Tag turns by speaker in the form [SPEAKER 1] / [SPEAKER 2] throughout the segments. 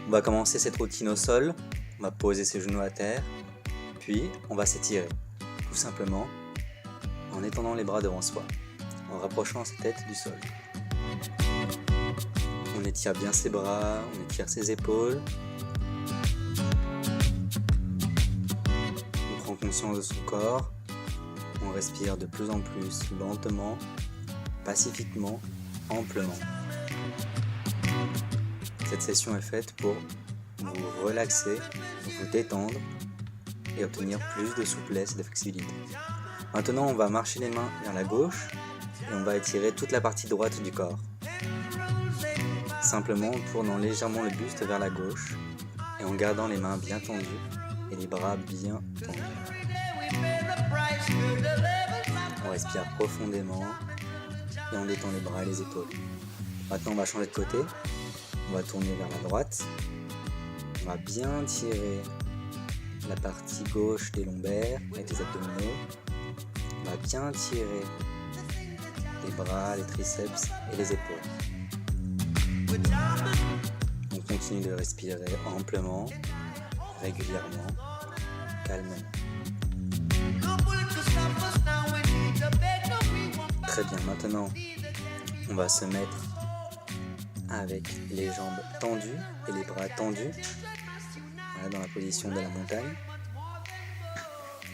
[SPEAKER 1] On va commencer cette routine au sol, on va poser ses genoux à terre, puis on va s'étirer, tout simplement en étendant les bras devant soi, en rapprochant sa tête du sol. On étire bien ses bras, on étire ses épaules. On prend conscience de son corps, on respire de plus en plus lentement, pacifiquement, amplement. Cette session est faite pour vous relaxer, vous détendre et obtenir plus de souplesse et de flexibilité. Maintenant, on va marcher les mains vers la gauche et on va étirer toute la partie droite du corps. Simplement en tournant légèrement le buste vers la gauche et en gardant les mains bien tendues et les bras bien tendus. On respire profondément et on détend les bras et les épaules. Maintenant, on va changer de côté. On va tourner vers la droite. On va bien tirer la partie gauche des lombaires et des abdominaux. On va bien tirer les bras, les triceps et les épaules. On continue de respirer amplement, régulièrement, calmement. Très bien, maintenant on va se mettre avec les jambes tendues et les bras tendus, voilà, dans la position de la montagne.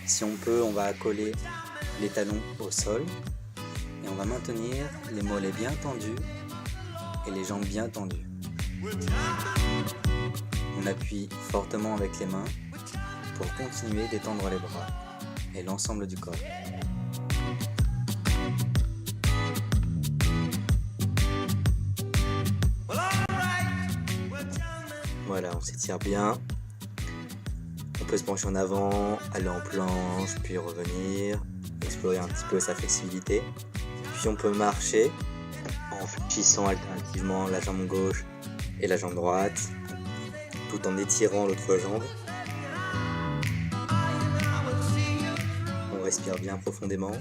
[SPEAKER 1] Si on peut, on va accoler les talons au sol et on va maintenir les mollets bien tendus et les jambes bien tendues. On appuie fortement avec les mains pour continuer d'étendre les bras et l'ensemble du corps. Voilà, on s'étire bien. On peut se pencher en avant, aller en planche, puis revenir, explorer un petit peu sa flexibilité. Puis on peut marcher en fléchissant alternativement la jambe gauche et la jambe droite, tout en étirant l'autre jambe. On respire bien profondément.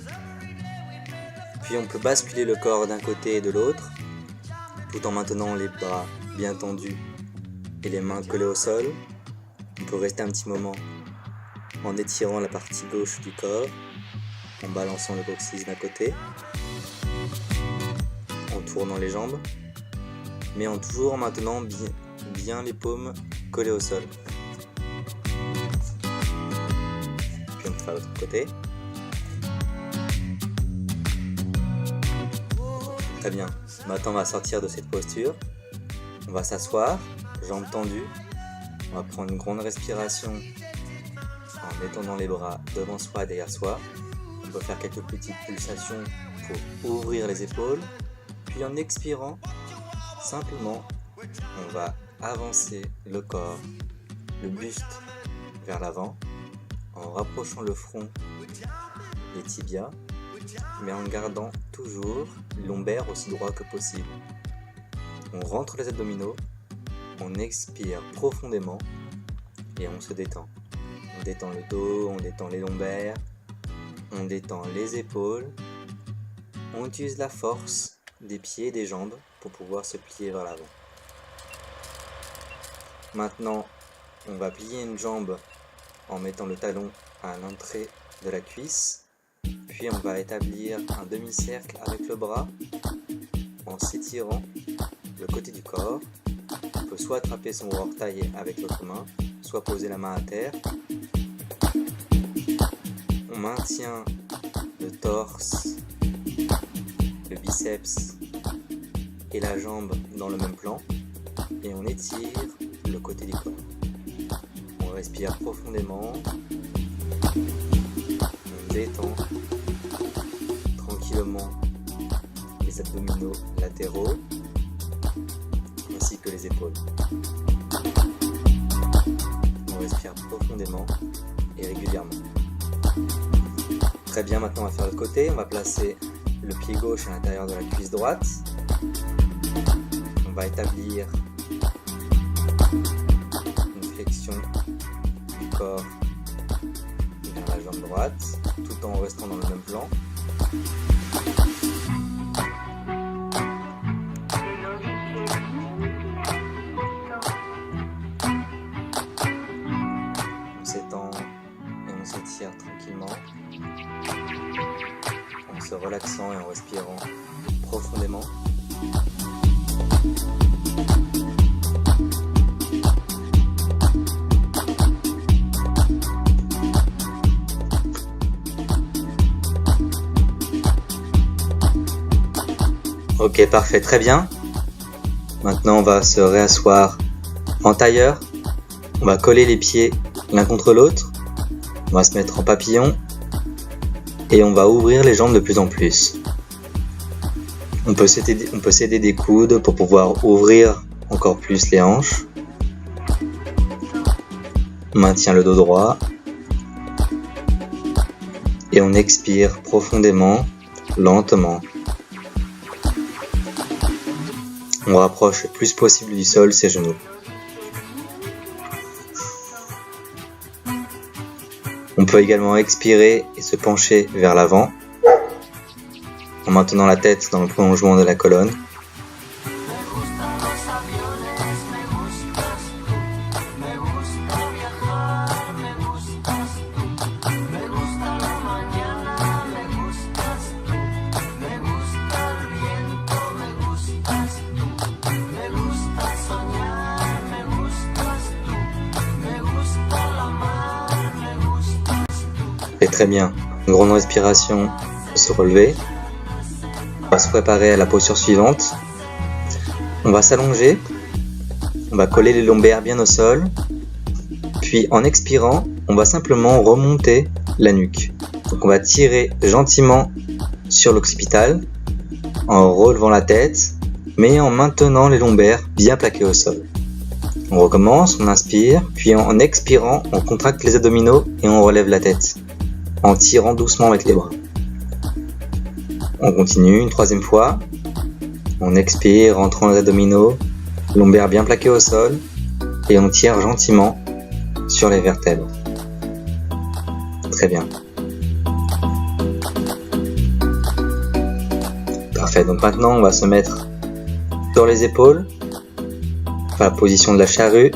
[SPEAKER 1] Puis on peut basculer le corps d'un côté et de l'autre, tout en maintenant les bras bien tendus et les mains collées au sol. On peut rester un petit moment en étirant la partie gauche du corps, en balançant le coccyx d'un côté, en tournant les jambes, mais en toujours maintenant bien les paumes collées au sol. Puis on peut faire l'autre côté. Très bien. Maintenant on va sortir de cette posture. On va s'asseoir, jambes tendues. On va prendre une grande respiration en étendant les bras devant soi et derrière soi. On peut faire quelques petites pulsations pour ouvrir les épaules. Puis en expirant, simplement, on va avancer le corps, le buste vers l'avant, en rapprochant le front des tibias, mais en gardant toujours les lombaires aussi droits que possible. On rentre les abdominaux, on expire profondément et on se détend. On détend le dos, on détend les lombaires, on détend les épaules. On utilise la force des pieds et des jambes pour pouvoir se plier vers l'avant. Maintenant, on va plier une jambe en mettant le talon à l'entrée de la cuisse. Puis on va établir un demi-cercle avec le bras en s'étirant le côté du corps. On peut soit attraper son orteil avec l'autre main, soit poser la main à terre. On maintient le torse, le biceps et la jambe dans le même plan et on étire le côté du corps. On respire profondément, on détend tranquillement les abdominaux latéraux ainsi que les épaules. On respire profondément et régulièrement. Très bien, maintenant on va faire l'autre côté. On va placer le pied gauche à l'intérieur de la cuisse droite. On va établir une flexion du corps vers la jambe droite, tout en restant dans le même plan. se relaxant et en respirant profondément. Ok, parfait, très bien. Maintenant, on va se réasseoir en tailleur. On va coller les pieds l'un contre l'autre. On va se mettre en papillon. Et on va ouvrir les jambes de plus en plus. On peut s'aider des coudes pour pouvoir ouvrir encore plus les hanches. On maintient le dos droit. Et on expire profondément, lentement. On rapproche le plus possible du sol ses genoux. On peut également expirer et se pencher vers l'avant en maintenant la tête dans le prolongement de la colonne. Et très bien, une grande respiration pour se relever. On va se préparer à la posture suivante. On va s'allonger, on va coller les lombaires bien au sol, puis en expirant, on va simplement remonter la nuque. Donc on va tirer gentiment sur l'occipital, en relevant la tête, mais en maintenant les lombaires bien plaqués au sol. On recommence, on inspire, puis en expirant, on contracte les abdominaux et on relève la tête, en tirant doucement avec les bras. On continue une troisième fois. On expire, rentrant les abdominaux, lombaires bien plaqués au sol, et on tire gentiment sur les vertèbres. Très bien. Parfait, donc maintenant on va se mettre sur les épaules, à la position de la charrue.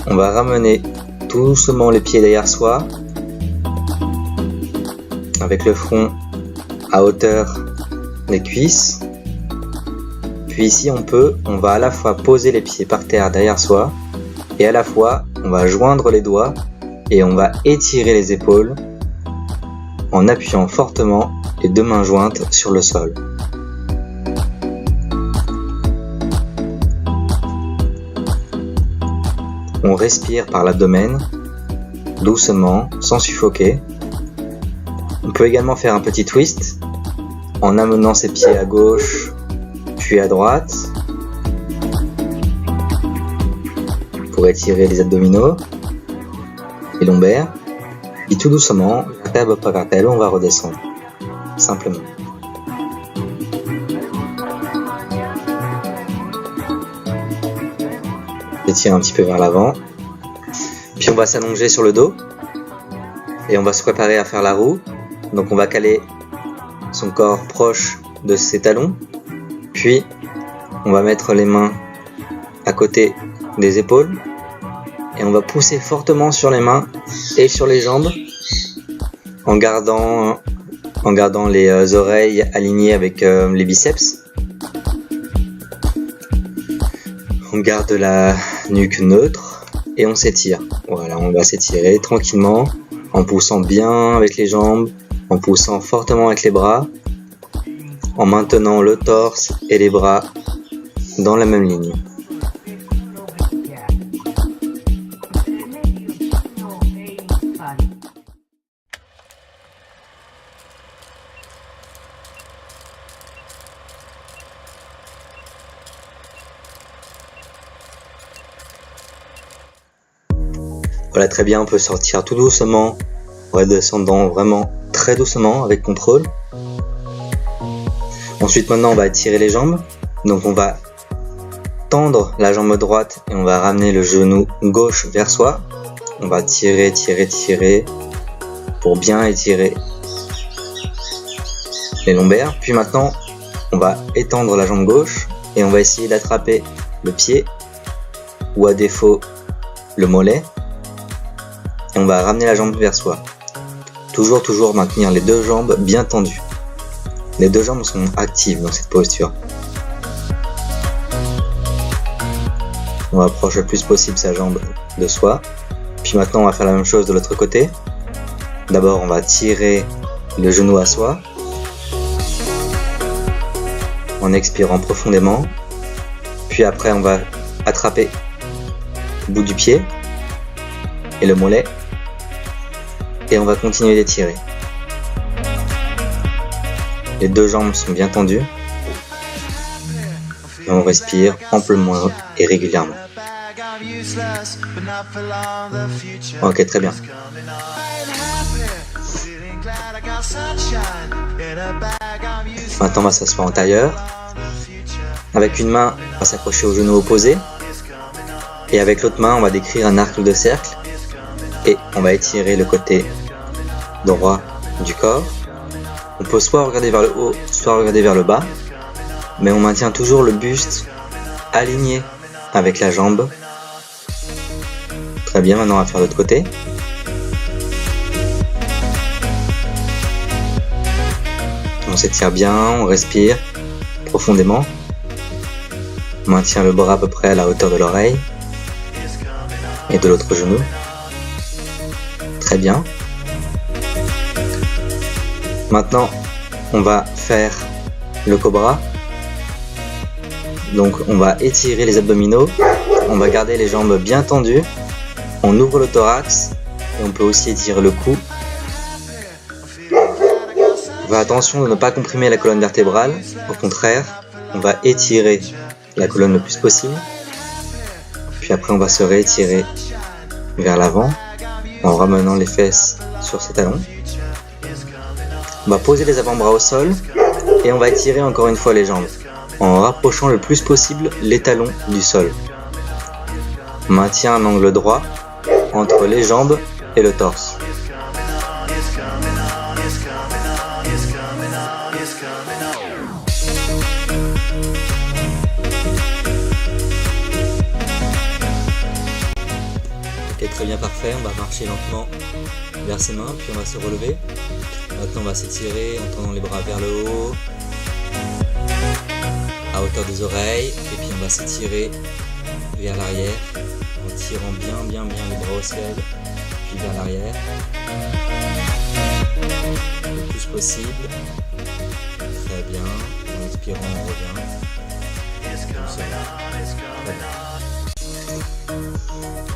[SPEAKER 1] On va ramener tout doucement les pieds derrière soi, avec le front à hauteur des cuisses. Puis ici on va à la fois poser les pieds par terre derrière soi et à la fois on va joindre les doigts et on va étirer les épaules en appuyant fortement les deux mains jointes sur le sol. On respire par l'abdomen, doucement, sans suffoquer. On peut également faire un petit twist en amenant ses pieds à gauche puis à droite pour étirer les abdominaux, les lombaires, et tout doucement, vertèbre par vertèbre, on va redescendre, simplement. Étire un petit peu vers l'avant, puis on va s'allonger sur le dos et on va se préparer à faire la roue. Donc on va caler son corps proche de ses talons, puis on va mettre les mains à côté des épaules et on va pousser fortement sur les mains et sur les jambes en gardant les oreilles alignées avec les biceps. On garde la nuque neutre et on s'étire. Voilà, on va s'étirer tranquillement en poussant bien avec les jambes, en poussant fortement avec les bras, en maintenant le torse et les bras dans la même ligne. Voilà, très bien, on peut sortir tout doucement, redescendant vraiment très doucement avec contrôle. Ensuite, maintenant, on va étirer les jambes. Donc, on va tendre la jambe droite et on va ramener le genou gauche vers soi. On va tirer pour bien étirer les lombaires. Puis maintenant, on va étendre la jambe gauche et on va essayer d'attraper le pied ou à défaut le mollet. Et on va ramener la jambe vers soi. Toujours maintenir les deux jambes bien tendues. Les deux jambes sont actives dans cette posture. On rapproche le plus possible sa jambe de soi. Puis maintenant, on va faire la même chose de l'autre côté. D'abord, on va tirer le genou à soi en expirant profondément. Puis après, on va attraper le bout du pied et le mollet. Et on va continuer d'étirer. Les deux jambes sont bien tendues. Et on respire amplement et régulièrement. Ok, très bien. Maintenant, on va s'asseoir en tailleur. Avec une main, on va s'accrocher au genou opposé. Et avec l'autre main, on va décrire un arc de cercle. Et on va étirer le côté droit du corps. On peut soit regarder vers le haut, soit regarder vers le bas. Mais on maintient toujours le buste aligné avec la jambe. Très bien, maintenant on va faire l'autre côté. On s'étire bien, on respire profondément. On maintient le bras à peu près à la hauteur de l'oreille et de l'autre genou. Très bien. Maintenant, on va faire le cobra. Donc on va étirer les abdominaux, on va garder les jambes bien tendues, on ouvre le thorax et on peut aussi étirer le cou. On va attention de ne pas comprimer la colonne vertébrale, au contraire, on va étirer la colonne le plus possible. Puis après on va se réétirer vers l'avant en ramenant les fesses sur ses talons. On va poser les avant-bras au sol et on va étirer encore une fois les jambes, en rapprochant le plus possible les talons du sol. On maintient un angle droit entre les jambes et le torse. Ok, très bien, parfait. On va marcher lentement vers ses mains, puis on va se relever. Maintenant, on va s'étirer en tendant les bras vers le haut, à hauteur des oreilles, et puis on va s'étirer vers l'arrière en tirant bien les bras au ciel, puis vers l'arrière le plus possible. Très bien, en expirant on revient.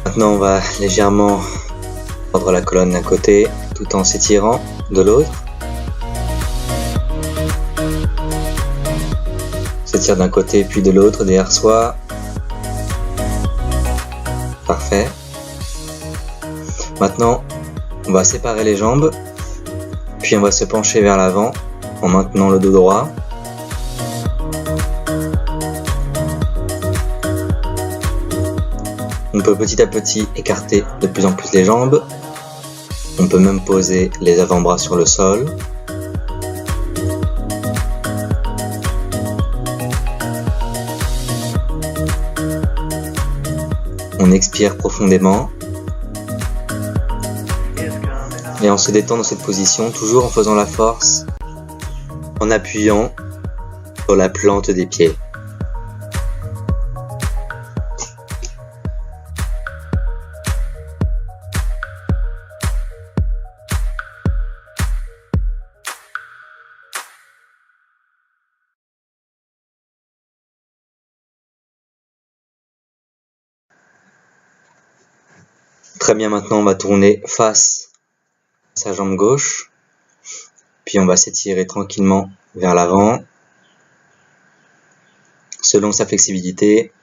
[SPEAKER 1] Maintenant on va légèrement tendre la colonne d'un côté tout en s'étirant de l'autre. S'étire d'un côté puis de l'autre derrière soi. Parfait. Maintenant, on va séparer les jambes, puis on va se pencher vers l'avant en maintenant le dos droit. On peut petit à petit écarter de plus en plus les jambes. On peut même poser les avant-bras sur le sol. On expire profondément. Et on se détend dans cette position, toujours en faisant la force, en appuyant sur la plante des pieds. Très bien, maintenant on va tourner face à sa jambe gauche, puis on va s'étirer tranquillement vers l'avant, selon sa flexibilité,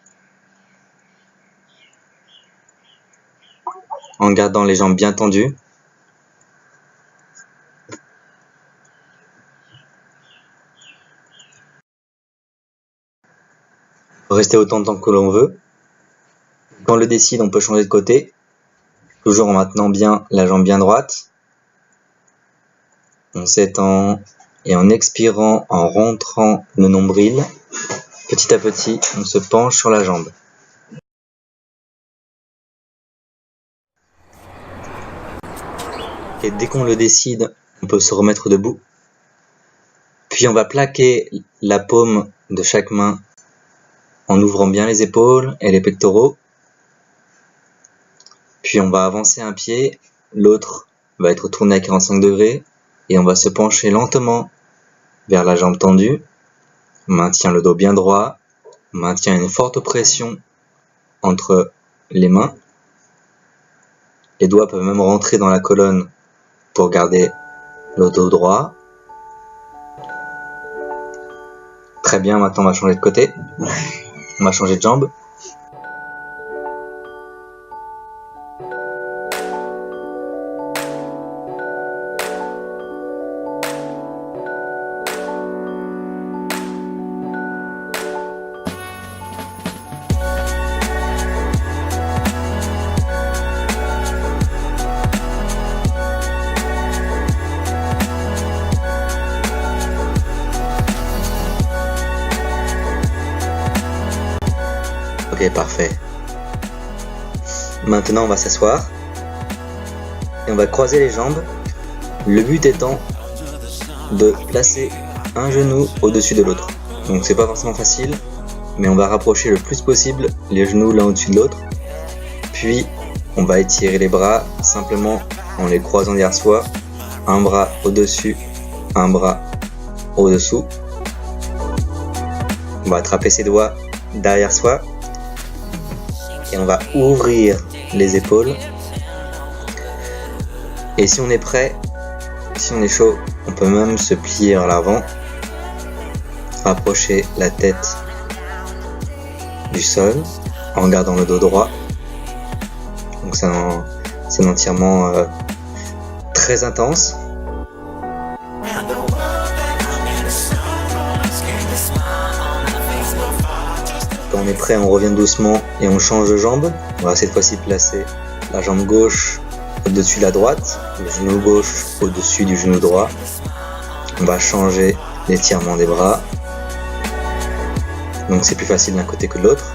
[SPEAKER 1] en gardant les jambes bien tendues. Rester autant de temps que l'on veut. Quand on le décide, on peut changer de côté, toujours en maintenant bien la jambe bien droite. On s'étend et en expirant, en rentrant le nombril, petit à petit, on se penche sur la jambe. Et dès qu'on le décide, on peut se remettre debout. Puis on va plaquer la paume de chaque main en ouvrant bien les épaules et les pectoraux. Puis on va avancer un pied, l'autre va être tourné à 45 degrés et on va se pencher lentement vers la jambe tendue. On maintient le dos bien droit, on maintient une forte pression entre les mains. Les doigts peuvent même rentrer dans la colonne pour garder le dos droit. Très bien, maintenant on va changer de côté. On va changer de jambe. Ok, parfait. Maintenant, on va s'asseoir et on va croiser les jambes. Le but étant de placer un genou au-dessus de l'autre. Donc c'est pas forcément facile, mais on va rapprocher le plus possible les genoux l'un au-dessus de l'autre. Puis on va étirer les bras simplement en les croisant derrière soi. Un bras au-dessus, un bras au-dessous. On va attraper ses doigts derrière soi. Et on va ouvrir les épaules. Et si on est prêt, si on est chaud, on peut même se plier vers l'avant, rapprocher la tête du sol en gardant le dos droit. Donc c'est un étirement très intense. Quand on est prêt, on revient doucement et on change de jambe. On va cette fois-ci placer la jambe gauche au-dessus de la droite, le genou gauche au-dessus du genou droit. On va changer l'étirement des bras. Donc c'est plus facile d'un côté que de l'autre.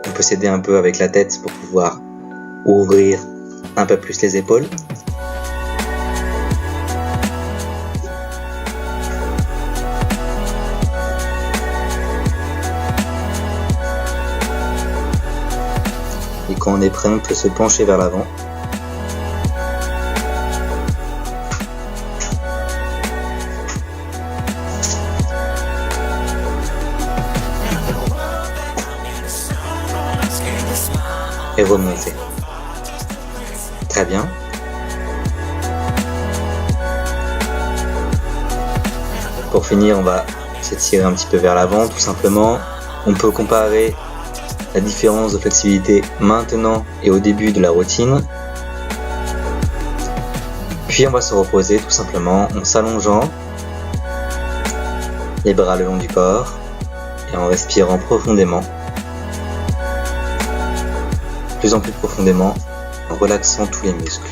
[SPEAKER 1] On peut s'aider un peu avec la tête pour pouvoir ouvrir un peu plus les épaules. Et quand on est prêt, on peut se pencher vers l'avant. Et remonter. Très bien. Pour finir, on va s'étirer un petit peu vers l'avant, tout simplement. On peut comparer la différence de flexibilité maintenant et au début de la routine. Puis on va se reposer tout simplement en s'allongeant, les bras le long du corps et en respirant profondément. De plus en plus profondément, en relaxant tous les muscles.